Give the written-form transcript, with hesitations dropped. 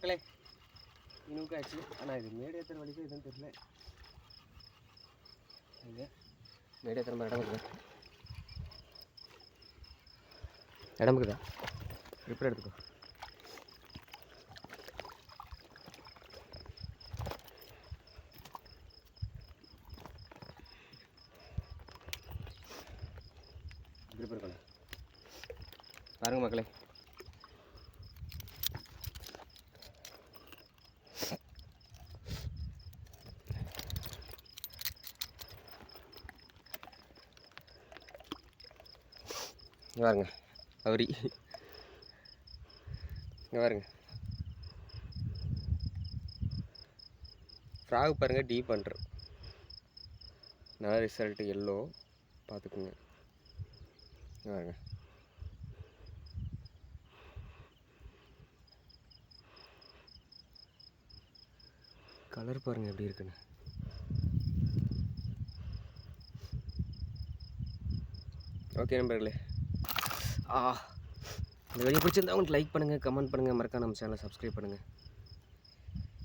மக்களே இன்னும் ஆக்சுவலி ஆனால் இது மேடு ஏற்றுற வழிக்கு எதுவும் தெரியல. இங்கே மேடு ஏற்றுற மாதிரி இடம் இருக்குதா? இடம் இருக்குதா? எப்படி எடுத்துக்கோ. இப்படி இருக்கணும் பாருங்க மக்களே. இங்கே பாருங்க அவரி, இங்கே பாருங்க ஃப்ராக் பாருங்கள், டீப் பண்ணுற நல்ல ரிசல்ட்டு எல்லோ பார்த்துக்குங்க. இங்கே பாருங்க கலர் பாருங்கள் எப்படி இருக்குன்னு. ஓகே நண்பர்களே, இந்த வீடியோ பிடிச்சிருந்தா உங்களுக்கு லைக் பண்ணுங்கள், கமெண்ட் பண்ணுங்கள், மறக்காம நம்ம சேனலை சப்ஸ்கிரைப் பண்ணுங்கள்.